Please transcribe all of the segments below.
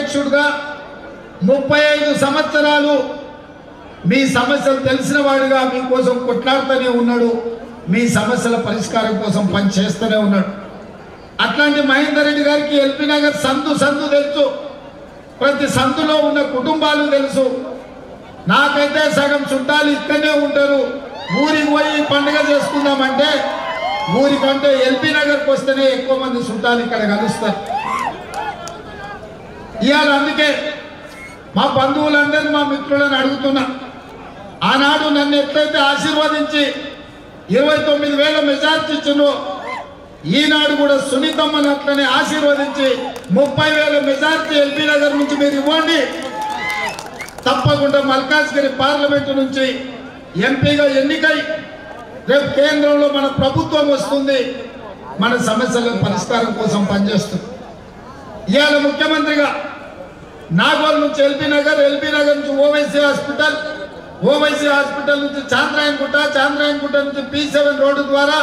అధ్యక్షుడిగా 35 సంవత్సరాలు మీ సమస్యలు తెలిసిన వాడిగా మీకోసం కొట్లాడుతూనే ఉన్నాడు, మీ సమస్యల పరిష్కారం కోసం పనిచేస్తూనే ఉన్నాడు. అట్లాంటి మహేందర్ రెడ్డి గారికి ఎల్బీ నగర్ సందు తెలుసు, ప్రతి సందులో ఉన్న కుటుంబాలు తెలుసు. నాకైతే సగం చుట్టాలు ఇక్కడనే ఉంటారు. ఊరికి పోయి పండుగ చేసుకుందామంటే ఊరికంటే ఎల్బీ నగర్కి వస్తేనే ఎక్కువ మంది చుట్టాలు ఇక్కడ కలుస్తారు. ఇవాళ అందుకే మా బంధువులందరూ మా మిత్రులను అడుగుతున్నా, ఆనాడు నన్ను ఎట్లయితే ఆశీర్వదించి 29,000 మెజార్టీ ఇచ్చినో ఈనాడు కూడా సునీతమ్మను అట్లనే ఆశీర్వదించి 30,000 మెజార్టీ ఎల్బీ నగర్ నుంచి మీరు ఇవ్వండి. తప్పకుండా మల్కాజ్గిరి పార్లమెంటు నుంచి ఎంపీగా ఎన్నికై రేపు కేంద్రంలో మన ప్రభుత్వం వస్తుంది, మన సమస్యల పరిష్కారం కోసం పనిచేస్తుంది. ఇవాళ ముఖ్యమంత్రిగా నాగోల్ నుంచి ఎల్బీ నగర్ నుంచి ఓవైసీ హాస్పిటల్ నుంచి చాంద్రాయన్గుట్ట నుంచి P7 రోడ్డు ద్వారా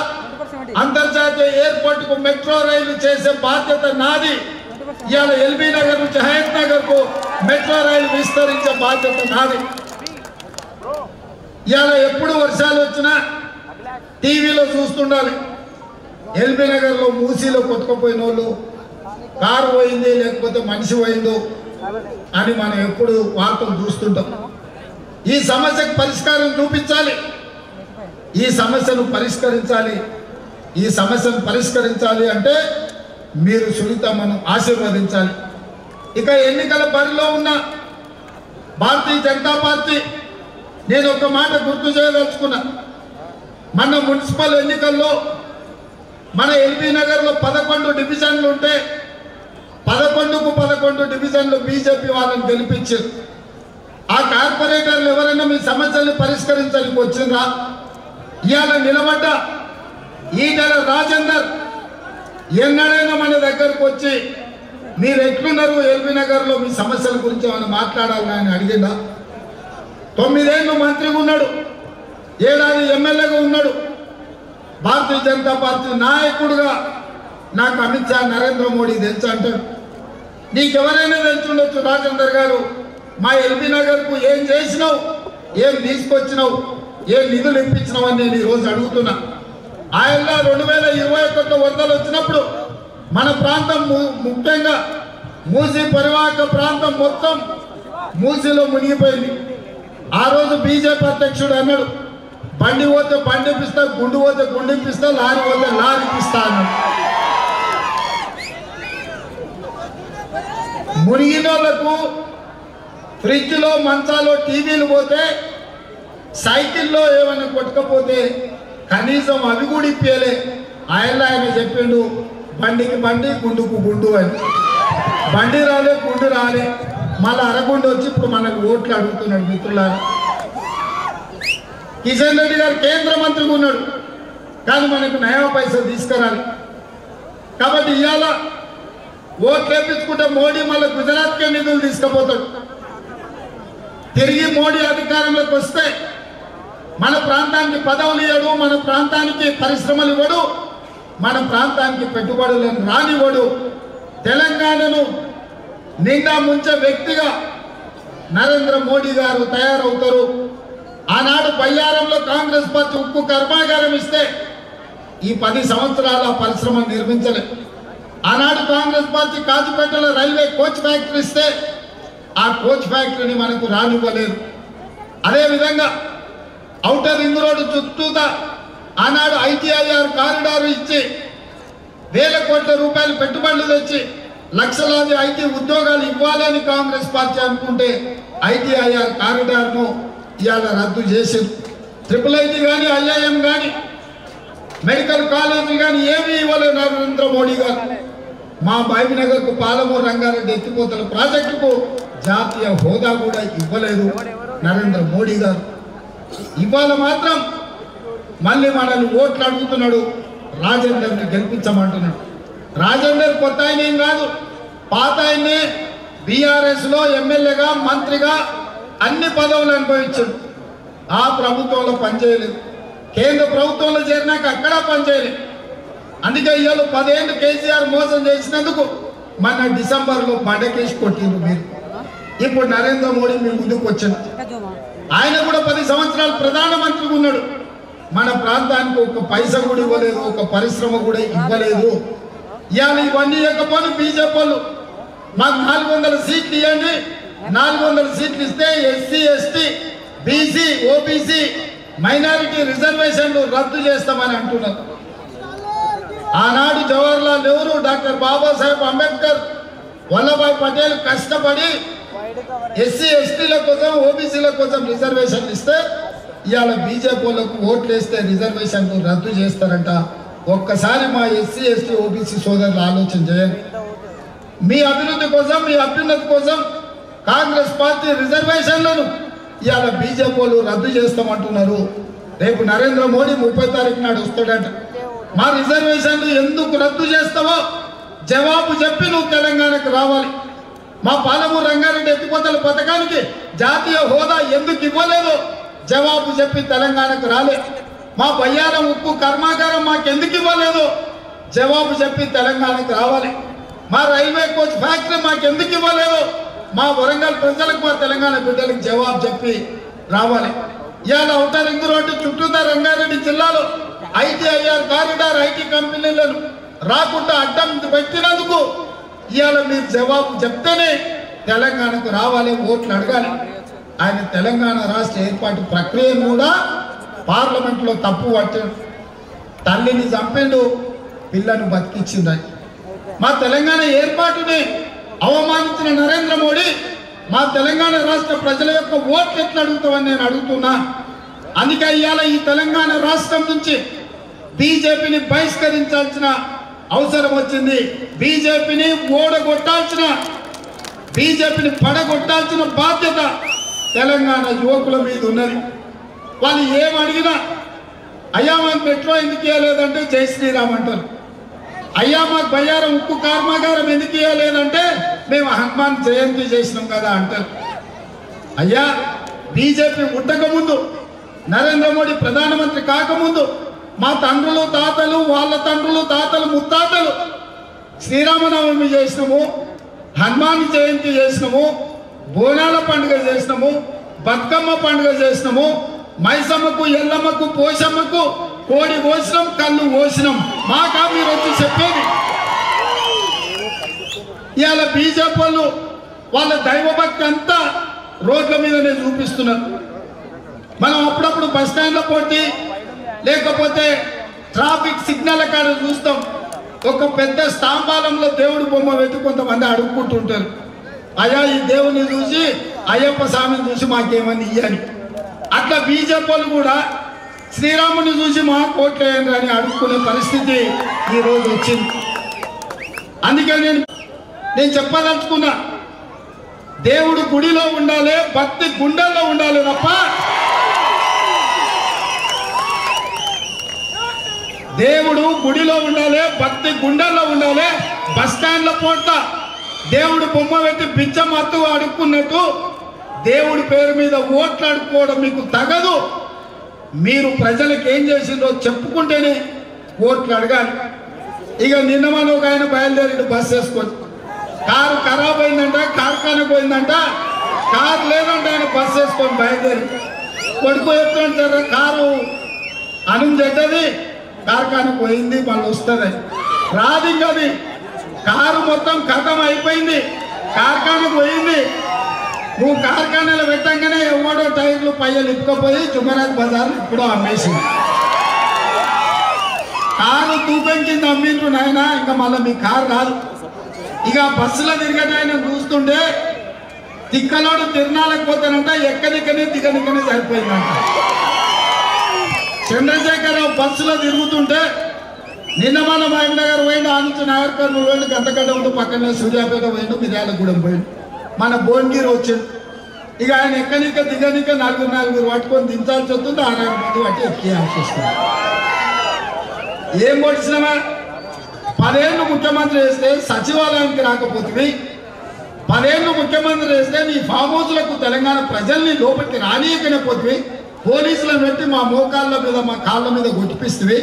అంతర్జాతీయ ఎయిర్పోర్ట్ కు మెట్రో రైలు చేసే బాధ్యత నాది. ఇవాళ ఎల్బీ నగర్ నుంచి హయత్ నగర్ కు మెట్రో రైలు విస్తరించే బాధ్యత నాది. ఇవాళ ఎప్పుడు వర్షాలు వచ్చినా టీవీలో చూస్తుండాలి, ఎల్బీ నగర్ లో మూసీలో కొట్టుకుపోయిన వాళ్ళు, కారు పోయింది లేకపోతే మనిషి పోయిందో అని మనం ఎప్పుడు వార్తలు చూస్తుంటాం. ఈ సమస్యకు పరిష్కారం చూపించాలి, ఈ సమస్యను పరిష్కరించాలి అంటే మీరు సునీతమ్మను ఆశీర్వదించాలి. ఇక ఎన్నికల బరిలో ఉన్న భారతీయ జనతా పార్టీ నేను ఒక మాట గుర్తు చేయదలుచుకున్నా. మన మున్సిపల్ ఎన్నికల్లో మన ఎల్బీ నగర్లో 11 డివిజన్లు ఉంటే 11కు 11 డివిజన్లు బీజేపీ వాళ్ళని గెలిపించారు. ఆ కార్పొరేటర్లు ఎవరైనా మీ సమస్యల్ని పరిష్కరించడానికి వచ్చిందా? ఇవాళ నిలబడ్డ ఈటెల రాజేందర్ ఎన్నడైనా మన దగ్గరకు వచ్చి మీరు ఎట్లున్నారు ఎల్బీ నగర్లో మీ సమస్యల గురించి ఏమైనా మాట్లాడాలని ఆయన అడిగిందా? 9 ఏళ్ళు మంత్రిగా ఉన్నాడు, 7 ఏళ్ళు ఎమ్మెల్యేగా ఉన్నాడు. భారతీయ జనతా పార్టీ నాయకుడుగా నాకు అమిత్ షా నరేంద్ర మోడీ తెలుసు అంటాడు. నీకెవరైనా తెలుసుండొచ్చు రాజేందర్ గారు, మా ఎల్బీ నగర్కు ఏం చేసినావు, ఏం తీసుకొచ్చినావు, ఏం నిధులు ఇప్పించినావు అని నేను ఈరోజు అడుగుతున్నా. ఆయన 2021 వరదలు వచ్చినప్పుడు మన ప్రాంతం ముఖ్యంగా మూసీ పరివాహక ప్రాంతం మొత్తం మూసీలో మునిగిపోయింది. ఆ రోజు బీజేపీ అధ్యక్షుడు అన్నాడు, బండి పోతే బండి ఇప్పిస్తా, గుండు పోతే గుండు ఇప్పిస్తా, లారీ పోతే లారీ ఇప్పిస్తా అన్నాడు. మునిగిన వాళ్ళకు ఫ్రిడ్జ్లో మంచాలో టీవీలు పోతే, సైకిల్లో ఏమైనా కొట్టుకపోతే కనీసం అవి కూడా ఇప్పలే. ఆయన చెప్పిండు, బండికి బండి గుండుకు గుండు అని. బండి రాలే, గుండు రాలే, మళ్ళీ అరగుండు వచ్చి ఇప్పుడు మనకు ఓట్లు అడుగుతున్నాడు. మిత్రులారా, కిషన్ రెడ్డి గారు కేంద్ర మంత్రిగా ఉన్నాడు, కానీ మనకు నయా పైసలు తీసుకురాలి. కాబట్టి ఇవాళ ఓట్లు వేపించుకుంటే మోడీ మళ్ళీ గుజరాత్కే నిధులు తీసుకుపోతాడు. తిరిగి మోడీ అధికారంలోకి వస్తే మన ప్రాంతానికి పదవులు ఇవ్వడు, మన ప్రాంతానికి పరిశ్రమలు ఇవ్వడు, మన ప్రాంతానికి పెట్టుబడులను రానివ్వడు. తెలంగాణను నిండా ముంచే వ్యక్తిగా నరేంద్ర మోడీ గారు తయారవుతారు. ఆనాడు బయ్యారంలో కాంగ్రెస్ పార్టీ ఉక్కు కర్మాగారం ఇస్తే ఈ 10 సంవత్సరాల పరిశ్రమను నిర్మించలేదు. ఆనాడు కాంగ్రెస్ పార్టీ కాజుపేటలో రైల్వే కోచ్ ఫ్యాక్టరీ ఇస్తే ఆ కోచ్ ఫ్యాక్టరీని మనకు రానివ్వలేదు. అదేవిధంగా ఔటర్ రింగ్ రోడ్డు చుట్టూతా ఆనాడు ITIR కారిడార్ ఇచ్చి వేల కోట్ల రూపాయలు పెట్టుబడులు తెచ్చి లక్షలాది IT ఉద్యోగాలు ఇవ్వాలని కాంగ్రెస్ పార్టీ అనుకుంటే ITIR కారిడార్ను ఇవాళ రద్దు చేసింది. IIIT కానీ IIM కానీ మెడికల్ కాలేజీ కానీ ఏమీ ఇవ్వలేదు నరేంద్ర మోడీ గారు. మా బాబీనగర్కు పాలమూరు రంగారెడ్డి ఎత్తిపోతల ప్రాజెక్టుకు జాతీయ హోదా కూడా ఇవ్వలేదు నరేంద్ర మోడీ గారు. ఇవాళ మాత్రం మళ్ళీ మనల్ని ఓట్లు అడుగుతున్నాడు, రాజేందర్ని గెలిపించమంటున్నాడు. రాజేందర్ కొత్త ఆయన ఏం కాదు, పాత ఆయనే. బీఆర్ఎస్లో ఎమ్మెల్యేగా మంత్రిగా అన్ని పదవులు అనుభవించాడు. ఆ ప్రభుత్వంలో పనిచేయలేదు, కేంద్ర ప్రభుత్వంలో చేరినాక అక్కడ పనిచేయలేదు. అందుకే ఇవాళ 10 ఏళ్ళు కేసీఆర్ మోసం చేసినందుకు మన డిసెంబర్లో బండకేసి కొట్టిండ్రు మీరు. ఇప్పుడు నరేంద్ర మోడీ మీ ముందుకు వచ్చాడు. ఆయన కూడా 10 సంవత్సరాలు ప్రధానమంత్రిగా ఉన్నాడు. మన ప్రాంతానికి ఒక పైసా కూడా ఇవ్వలేదు, ఒక పరిశ్రమ కూడా ఇవ్వలేదు. ఇవాళ ఇవన్నీ ఇవ్వకపోతే బీజేపీ వాళ్ళు మాకు 400 సీట్లు ఇవ్వండి, 400 సీట్లు ఇస్తే SC ST BC OBC minority రిజర్వేషన్లు రద్దు చేస్తామని అంటున్నారు. ఆనాడు జవహర్లాల్ నెహ్రూ, డాక్టర్ బాబాసాహెబ్ అంబేద్కర్, వల్లభాయ్ పటేల్ కష్టపడి ఎస్సీ ఎస్టీల కోసం ఓబీసీల కోసం రిజర్వేషన్లు ఇస్తే ఇవాళ బీజేపీ వాళ్ళకు ఓట్లు వేస్తే రిజర్వేషన్లు రద్దు చేస్తారంట. ఒక్కసారి మా ఎస్సీ ఎస్టీ ఓబీసీ సోదరులు ఆలోచన చేయండి. మీ అభివృద్ధి కోసం, మీ అభ్యున్నతి కోసం కాంగ్రెస్ పార్టీ రిజర్వేషన్లను ఇవాళ బీజేపీ వాళ్ళు రద్దు చేస్తామంటున్నారు. రేపు నరేంద్ర మోడీ 30 తారీఖు నాడు వస్తాడంట. మా రిజర్వేషన్లు ఎందుకు రద్దు చేస్తావో జవాబు చెప్పి నువ్వు తెలంగాణకు రావాలి. మా పాలమూరు రంగారెడ్డి ఎత్తిపోతల పథకానికి జాతీయ హోదా ఎందుకు ఇవ్వలేదు జవాబు చెప్పి తెలంగాణకు రాలే. మా బయ్యారం ఉక్కు కర్మాగారం మాకెందుకు ఇవ్వలేదు జవాబు చెప్పి తెలంగాణకు రావాలి. మా రైల్వే కోచ్ ఫ్యాక్టరీ మాకెందుకు ఇవ్వలేదు మా వరంగల్ ప్రజలకు, మా తెలంగాణ బిడ్డలకు జవాబు చెప్పి రావాలి. ఇవాళ ఔటర్ రింగ్ రోడ్డు చుట్టూతా రంగారెడ్డి జిల్లాలో ఐటీఐఆర్ కారిడార్ ఐటీ కంపెనీలను రాకుండా అడ్డం పెట్టినందుకు ఇవాళ మీరు జవాబు చెప్తేనే తెలంగాణకు రావాలి, ఓట్లు అడగాలి. ఆయన తెలంగాణ రాష్ట్ర ఏర్పాటు ప్రక్రియను కూడా పార్లమెంట్లో తప్పు పట్టాడు. తల్లిని చంపిండు, పిల్లను బతికించిందని. మా తెలంగాణ ఏర్పాటుని అవమానించిన నరేంద్ర మోడీ మా తెలంగాణ రాష్ట్ర ప్రజల యొక్క ఓట్లు ఎట్లా అడుగుతామని నేను అడుగుతున్నా. అందుకే ఇవాళ ఈ తెలంగాణ రాష్ట్రం నుంచి బీజేపీని బహిష్కరించాల్సిన అవసరం వచ్చింది. బీజేపీని ఓడగొట్టాల్సిన, బీజేపీని పడగొట్టాల్సిన బాధ్యత తెలంగాణ యువకుల మీద ఉన్నది. వాళ్ళు ఏం అడిగినా అయ్యా మాకు మెట్రో ఎందుకు ఇవ్వలేదంటే జై శ్రీరామ్ అంటారు. అయ్యా మాకు బయ్యారం ఉక్కు కర్మాగారం ఎందుకు ఇవ్వలేదంటే మేము హనుమాన్ జయంతి చేసినాం కదా అంటారు. అయ్యా బీజేపీ పుట్టకముందు, నరేంద్ర మోడీ ప్రధానమంత్రి కాకముందు మా తండ్రులు తాతలు, వాళ్ళ తండ్రులు తాతలు ముత్తాతలు శ్రీరామనవమి చేసినాము, హనుమాన్ జయంతి చేసినాము, బోనాల పండుగ చేసినాము, బతుకమ్మ పండుగ చేసినాము, మైసమ్మకు ఎల్లమ్మకు పోషమ్మకు కోడి పోసినాం, కళ్ళు పోసినాం. మాకా మీరు వచ్చి చెప్పేది. ఇవాళ బీజేపీ వాళ్ళు వాళ్ళ దైవభక్తి అంతా రోడ్ల మీదనే చూపిస్తున్నారు. మనం అప్పుడప్పుడు బస్ స్టాండ్లో పోటీ లేకపోతే ట్రాఫిక్ సిగ్నల్ కాడ చూస్తాం, ఒక పెద్ద స్తంభాలంలో దేవుడి బొమ్మ పెట్టి కొంతమంది అడుక్కుంటుంటారు. అయ్యా ఈ దేవుని చూసి అయ్యప్ప స్వామిని చూసి మాకేమని ఇయ్యని. అట్లా బీజేపీ వాళ్ళు కూడా శ్రీరాముని చూసి మా కోట్లేయండి అని అడుక్కునే పరిస్థితి ఈరోజు వచ్చింది. అందుకే నేను చెప్పదలుచుకున్నా, దేవుడు గుడిలో ఉండాలి, భక్తి గుండెల్లో ఉండాలి తప్ప దేవుడు గుడిలో ఉండాలి, భక్తి గుండెల్లో ఉండాలి. బస్ స్టాండ్ల పూట దేవుడు బొమ్మ పెట్టి బిచ్చమత్తు అడుక్కున్నట్టు దేవుడి పేరు మీద ఓట్లు అడుక్కోవడం మీకు తగదు. మీరు ప్రజలకు ఏం చేసిందో చెప్పుకుంటేనే ఓట్లు అడగాలి. ఇక నిన్న మన ఒక ఆయన బయలుదేరి బస్సు వేసుకొని కారు ఖరాబ్ అయిందంట, కార్ఖానా పోయిందంట, కారు లేదంటే ఆయన బస్సు వేసుకొని బయలుదేరి కొడుకు చెప్తుంటారు కారు అను చెడ్డది, కార్ఖానా పోయింది, మళ్ళీ వస్తుంది రాదు. ఇంకా అది కారు మొత్తం ఖతం అయిపోయింది, కార్ఖానా పోయింది. నువ్వు కార్ఖానాలో పెట్టంగానే ఎవడో టైర్లు పయ్యలు ఇప్పుకపోయి జుమరాజ్ బజార్ ఇప్పుడు అమ్మేసింది. కారు తూకం కింద అమ్మిండ్రు నాయన, ఇంకా మళ్ళీ మీ కారు రాదు. ఇక బస్సులో తిరిగేటాయన చూస్తుంటే తిక్కలోడు తిరణాలకు పోతానంట, ఎక్కడికనే దిగనికనే సరిపోయిందంట. చంద్రశేఖరరావు బస్సులో తిరుగుతుంటే నిన్న మన మహబూబ్నగర్ పోయిండు, ఆ నుంచి నాగర్కర్నూలు పోయిండు, గంతగడ్డ ఉంటూ పక్కనే సూర్యాపేట పోయిండు, మిర్యాలగూడెం పోయిండు, మన భువనగిరి వచ్చిండు. ఇక ఆయన ఎక్కడిక దిగనిక నలుగురు పట్టుకొని దించాల్సి వస్తుంది, 60 మంది పట్టి ఎక్కియాల్సి వస్తుంది. ఏం పొడిచినామా? 10 ఏళ్ళు ముఖ్యమంత్రి చేస్తే సచివాలయానికి రాకపోతుంది, 10 ఏళ్ళు ముఖ్యమంత్రి చేస్తే నీ ఫామ్ హౌస్లకు తెలంగాణ ప్రజల్ని లోపలికి రానియకనే పోతుంది, పోలీసులను పెట్టి మా మోకాళ్ళ మీద మా కాళ్ళ మీద కొట్టిపిస్తుంది,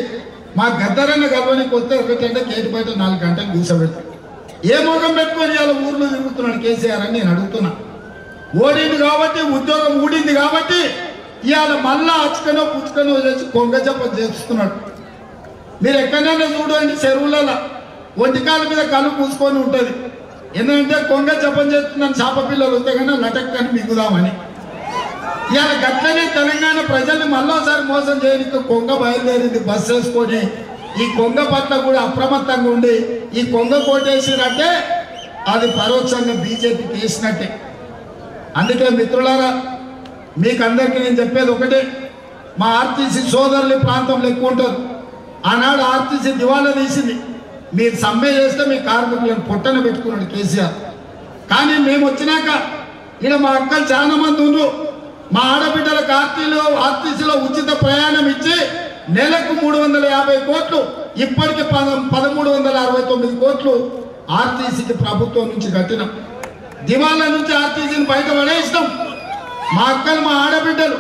మా గద్దరన్న గర్వానికి వస్తే ఒకటంటే గేటు బయట 4 గంటలు కూర్చోబెడుతుంది. ఏ మోగం పెట్టుకొని ఇలా ఊర్లో తిరుగుతున్నాడు కేసీఆర్ అని నేను అడుగుతున్నా. ఓడింది కాబట్టి, ఉద్యోగం ఊడింది కాబట్టి ఇవాళ మళ్ళా అచ్చుకనో పుచ్చుకనో చేసి కొంగ చెప్ప చేస్తున్నాడు. మీరు ఎక్కడైనా చూడండి, చెరువులలో ఒంటికాల మీద కళ్ళు పూసుకొని ఉంటుంది. ఎందుకంటే కొంగ జపం చేస్తున్నాను, చేప పిల్లలు వస్తే కన్నా లటక్కని మిగుదామని. ఇవాళ గట్లనే తెలంగాణ ప్రజల్ని మళ్ళోసారి మోసం చేయడానికి కొంగ బయలుదేరింది బస్సు వేసుకొని. ఈ కొంగ పట్ల కూడా అప్రమత్తంగా ఉండి ఈ కొంగ కోటేసినట్టే అది పరోక్షంగా బీజేపీకి వేసినట్టే. అందుకే మిత్రులారా, మీకు అందరికీ నేను చెప్పేది ఒకటే, మా ఆర్టీసీ సోదరులు ప్రాంతంలో ఎక్కువ ఉంటారు. ఆనాడు ఆర్టీసీ దివాలా తీసింది. మీరు సమ్మె చేస్తే మీ కార్మికులను పొట్టన పెట్టుకున్నాడు కేసీఆర్. కానీ మేము వచ్చినాక ఇక్కడ మా అక్కలు చాలా మంది ఉన్నారు. మా ఆడబిడ్డలకు ఆర్టీసీలో ఉచిత ప్రయాణం ఇచ్చి నెలకు 350 కోట్లు, ఇప్పటికి 1369 కోట్లు ఆర్టీసీకి ప్రభుత్వం నుంచి కట్టినాం. దివాలా నుంచి ఆర్టీసీని బయట పడేసినాం. మా అక్కలు, మా ఆడబిడ్డలు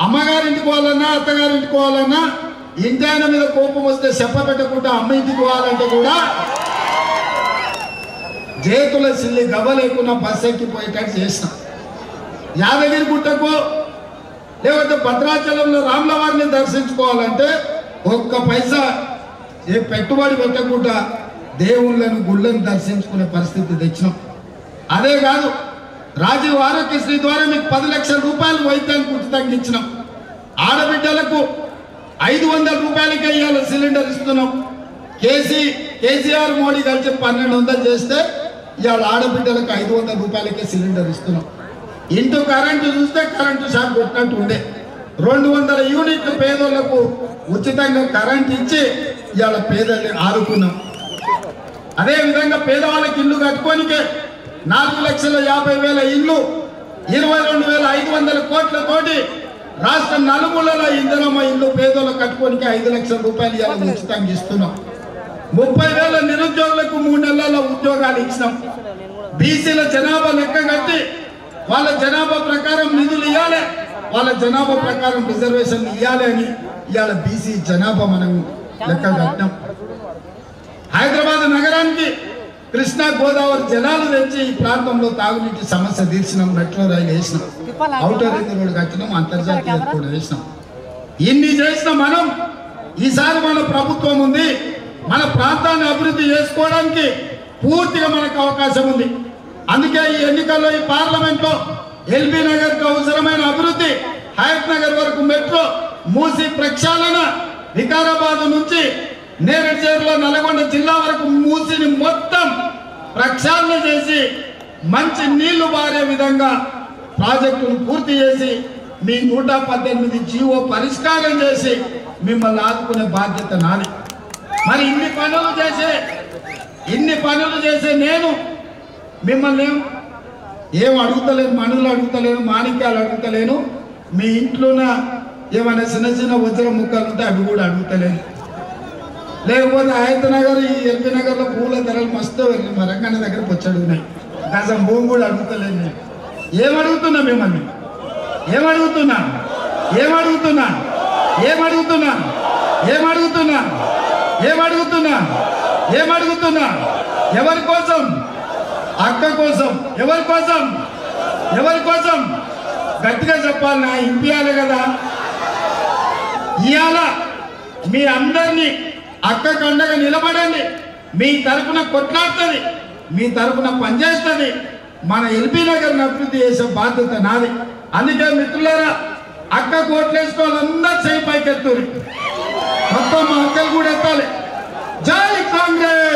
అమ్మగారింటికి పోవాలన్నా, అత్తగారింటికి పోవాలన్నా, ఇంటి ఆయన మీద కోపం వస్తే చెప్ప పెట్టకుండా అమ్మ ఇంటికి పోవాలంటే కూడా చేతుల సిల్లి గవ్వ లేకుండా బస్సు ఎక్కిపోయేటట్టు చేసినాం. యాదగిరి గుట్టకు లేకపోతే భద్రాచలంలో రాముల వారిని దర్శించుకోవాలంటే ఒక్క పైసా పెట్టుబడి పెట్టకుండా దేవుళ్ళను గుళ్ళను దర్శించుకునే పరిస్థితి తెచ్చినాం. అదే కాదు, రాజీవ్ ఆరోగ్యశ్రీ ద్వారా మీకు 10 లక్షల రూపాయలు వైద్యానికి ఉచితంగా ఇచ్చినాం. ఆడబిడ్డలకు 500 రూపాయలకే ఇవాళ సిలిండర్ ఇస్తున్నాం. కేసీఆర్ మోడీ కలిసి 1200 చేస్తే ఇవాళ ఆడబిడ్డలకు 500 రూపాయలకే సిలిండర్ ఇస్తున్నాం. ఇంటూ కరెంటు చూస్తే కరెంటు షాక్ కొట్టినట్టు ఉండే 200 యూనిట్లు పేదోళ్లకు ఉచితంగా కరెంట్ ఇచ్చి ఇవాళ పేదల్ని ఆదుకున్నాం. అదేవిధంగా పేదవాళ్ళకి ఇల్లు కట్టుకోనికే 4,50,000 ఇల్లు, 22,500 కోట్లతోటి రాష్ట్రం నలుమూలలో ఇందిరమ్మ ఇల్లు పేదోళ్ళకు కట్టుకోనికే 5 లక్షల రూపాయలు ఇవాళ ఉచితంగా ఇస్తున్నాం. 30,000 నిరుద్యోగులకు 3 నెలల్లో ఉద్యోగాలు ఇచ్చినాం. బీసీల జనాభా లెక్క కట్టి వాళ్ళ జనాభా ప్రకారం నిధులు ఇవ్వాలి, వాళ్ళ జనాభా ప్రకారం రిజర్వేషన్ ఇవ్వాలి అని ఇవాళ బీసీ జనాభా మనం లెక్క కట్టినాం. హైదరాబాద్ నగరానికి కృష్ణా గోదావరి జలాలు తెచ్చి ఈ ప్రాంతంలో తాగునీటి సమస్య తీర్చినాం. మెట్రో రైలు వేసినాం, ఔటర్ రింగ్ రోడ్ కట్టినాం, అంతర్జాతీయ కూడా వేసినాం. ఇన్ని చేసిన మనం ఈసారి మన ప్రభుత్వం ఉంది, మన ప్రాంతాన్ని అభివృద్ధి చేసుకోవడానికి పూర్తిగా మనకు అవకాశం ఉంది. అందుకే ఈ ఎన్నికల్లో ఈ పార్లమెంట్లో ఎల్బీ నగర్కు అవసరమైన అభివృద్ధి, హయత్ నగర్ వరకు మెట్రో, మూసి ప్రక్షాళన, వికారాబాద్ నుంచి నేరేడ్చేరులో నల్గొండ జిల్లా వరకు మూసిని మొత్తం ప్రక్షాళన చేసి మంచి నీళ్లు బారే విధంగా ప్రాజెక్టును పూర్తి చేసి మీ 118 జీవో పరిష్కారం చేసి మిమ్మల్ని ఆదుకునే బాధ్యత నాది. మరి ఇన్ని పనులు చేసే నేను మిమ్మల్ని ఏం అడుగుతలేను, మనులు అడుగుతలేను, మాణిక్యాలు అడుగుతలేను, మీ ఇంట్లోన ఏమైనా చిన్న చిన్న వజ్ర ముక్కలు ఉంటే అవి కూడా అడుగుతలేను. లేకపోతే హయత్ నగర్, ఈ ఎల్బీ నగర్లో పూల ధరలు మస్తు మా రంగన్న దగ్గరకు వచ్చి అడుగున్నాయి. గజం భూమి కూడా అడుగుతలేను. నేను ఏమడుగుతున్నా మిమ్మల్ని? ఏమడుగుతున్నా? ఎవరి కోసం? అక్క కోసం. ఎవరి కోసం? గట్టిగా చెప్పాలి, నా ఇంపియాలి కదా. ఇవాళ మీ అందరినీ అక్కకు అండగా నిలబడండి. మీ తరఫున కొట్లాడుతుంది, మీ తరఫున పనిచేస్తుంది. మన ఎల్బీ నగర్ని అభివృద్ధి చేసే బాధ్యత నాది. అందుకే మిత్రులారా, అక్క కోట్లేసుకోవాలందరూ చేయి పైకెత్తురు. మొత్తం మా అక్కలు కూడా ఎత్తాలి. జై కాంగ్రెస్.